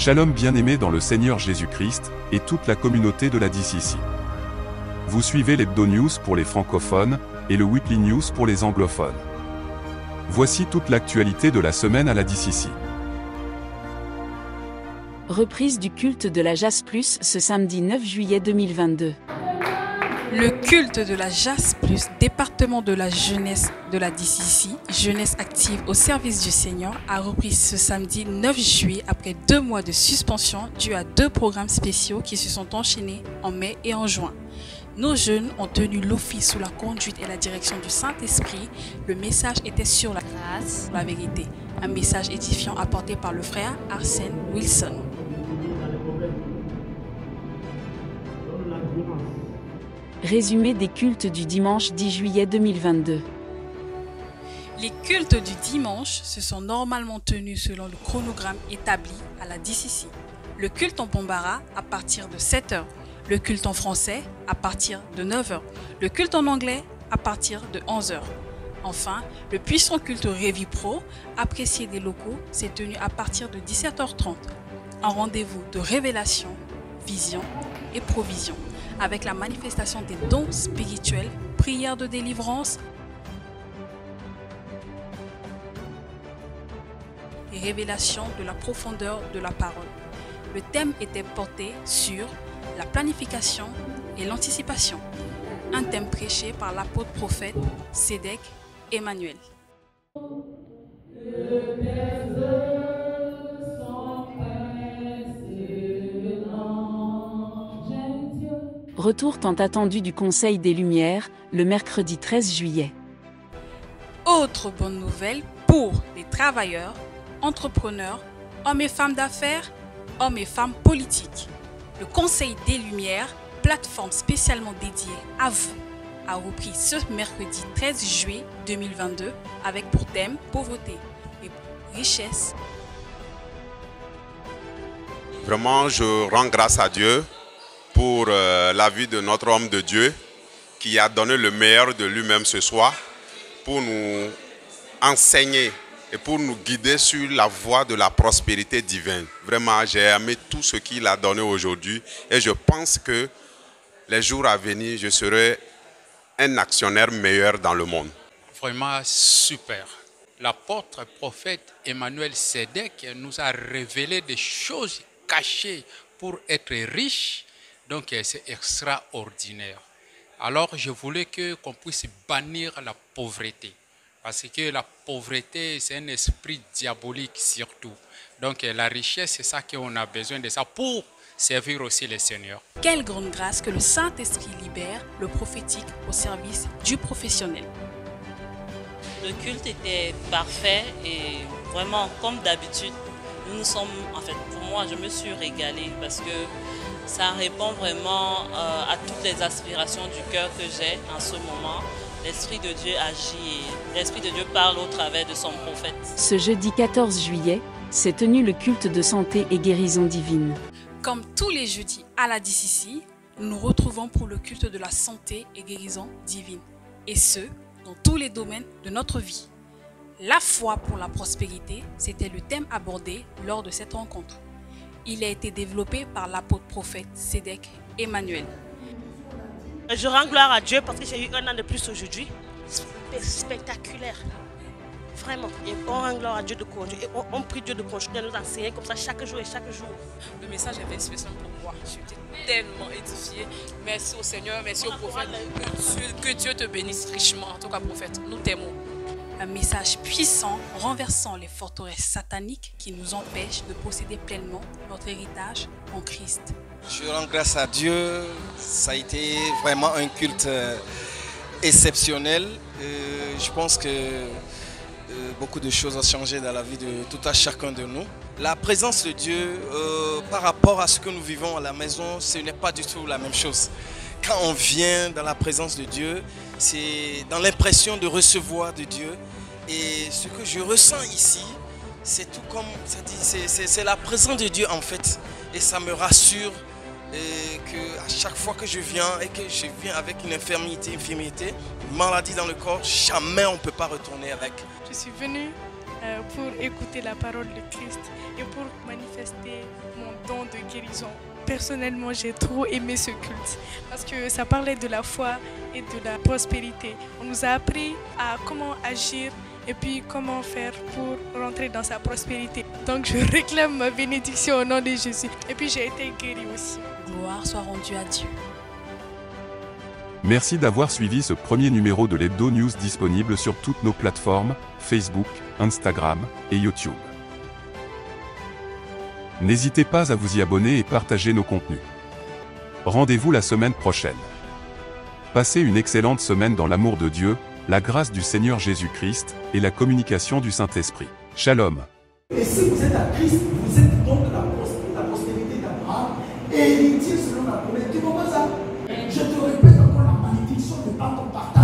Shalom bien-aimés dans le Seigneur Jésus-Christ et toute la communauté de la DCC. Vous suivez l'Hebdo News pour les francophones et le Weekly News pour les anglophones. Voici toute l'actualité de la semaine à la DCC. Reprise du culte de la Jas Plus ce samedi 9 juillet 2022. Le culte de la Jas Plus, département de la jeunesse de la DCC, jeunesse active au service du Seigneur, a repris ce samedi 9 juillet après 2 mois de suspension dû à 2 programmes spéciaux qui se sont enchaînés en mai et en juin. Nos jeunes ont tenu l'office sous la conduite et la direction du Saint-Esprit. Le message était sur la grâce, la vérité. Un message édifiant apporté par le frère Arsène Wilson. Résumé des cultes du dimanche 10 juillet 2022. Les cultes du dimanche se sont normalement tenus selon le chronogramme établi à la DCC. Le culte en Bambara à partir de 7h, le culte en français à partir de 9h, le culte en anglais à partir de 11h. Enfin, le puissant culte Révi Pro, apprécié des locaux, s'est tenu à partir de 17h30. Un rendez-vous de révélation, vision et provision, avec la manifestation des dons spirituels, prières de délivrance et révélation de la profondeur de la parole. Le thème était porté sur la planification et l'anticipation, un thème prêché par l'apôtre prophète Sédek Emmanuel. Retour tant attendu du Conseil des Lumières, le mercredi 13 juillet. Autre bonne nouvelle pour les travailleurs, entrepreneurs, hommes et femmes d'affaires, hommes et femmes politiques. Le Conseil des Lumières, plateforme spécialement dédiée à vous, a repris ce mercredi 13 juillet 2022 avec pour thème pauvreté et richesse. Vraiment, je rends grâce à Dieu pour la vie de notre homme de Dieu qui a donné le meilleur de lui-même ce soir pour nous enseigner et pour nous guider sur la voie de la prospérité divine. Vraiment, j'ai aimé tout ce qu'il a donné aujourd'hui et je pense que les jours à venir, je serai un actionnaire meilleur dans le monde. Vraiment super. L'apôtre prophète Emmanuel Sédek nous a révélé des choses cachées pour être riche. Donc c'est extraordinaire. Alors je voulais qu'on puisse bannir la pauvreté. Parce que la pauvreté, c'est un esprit diabolique surtout. Donc la richesse, c'est ça qu'on a besoin de ça pour servir aussi le Seigneur. Quelle grande grâce que le Saint-Esprit libère le prophétique au service du professionnel. Le culte était parfait et vraiment comme d'habitude, pour moi, je me suis régalée parce que ça répond vraiment à toutes les aspirations du cœur que j'ai en ce moment. L'Esprit de Dieu agit et l'Esprit de Dieu parle au travers de son prophète. Ce jeudi 14 juillet, s'est tenu le culte de santé et guérison divine. Comme tous les jeudis à la DCC, nous nous retrouvons pour le culte de la santé et guérison divine. Et ce, dans tous les domaines de notre vie. La foi pour la prospérité, c'était le thème abordé lors de cette rencontre. Il a été développé par l'apôtre prophète Sédek Emmanuel. Je rends gloire à Dieu parce que j'ai eu un an de plus aujourd'hui. Spectaculaire. Vraiment. Et on rend gloire à Dieu de conduire. Et on prie Dieu de continuer à nous enseigner comme ça chaque jour et chaque jour. Le message est spécial pour moi. Je suis tellement édifiée. Merci au Seigneur, merci au prophète. Que Dieu te bénisse richement. En tout cas, prophète, nous t'aimons. Un message puissant renversant les forteresses sataniques qui nous empêchent de posséder pleinement notre héritage en Christ. Je rends grâce à Dieu. Ça a été vraiment un culte exceptionnel. Je pense que beaucoup de choses ont changé dans la vie de tout à chacun de nous. La présence de Dieu par rapport à ce que nous vivons à la maison, ce n'est pas du tout la même chose. Quand on vient dans la présence de Dieu, c'est dans l'impression de recevoir de Dieu. Et ce que je ressens ici, c'est tout comme ça dit, c'est la présence de Dieu en fait. Et ça me rassure qu'à chaque fois que je viens et que je viens avec une infirmité, une maladie dans le corps, jamais on ne peut pas retourner avec. Je suis venue pour écouter la parole de Christ et pour manifester mon Personnellement, j'ai trop aimé ce culte parce que ça parlait de la foi et de la prospérité. On nous a appris à comment agir et puis comment faire pour rentrer dans sa prospérité. Donc je réclame ma bénédiction au nom de Jésus. Et puis j'ai été guérie aussi. Gloire soit rendue à Dieu. Merci d'avoir suivi ce premier numéro de l'Hebdo News disponible sur toutes nos plateformes, Facebook, Instagram et YouTube. N'hésitez pas à vous y abonner et partager nos contenus. Rendez-vous la semaine prochaine. Passez une excellente semaine dans l'amour de Dieu, la grâce du Seigneur Jésus-Christ et la communication du Saint-Esprit. Shalom. Et si vous êtes à Christ, vous êtes donc la postérité d'Abraham, héritier selon la promesse. Tu comprends ça? Je te répète encore, la malédiction n'est pas ton partage.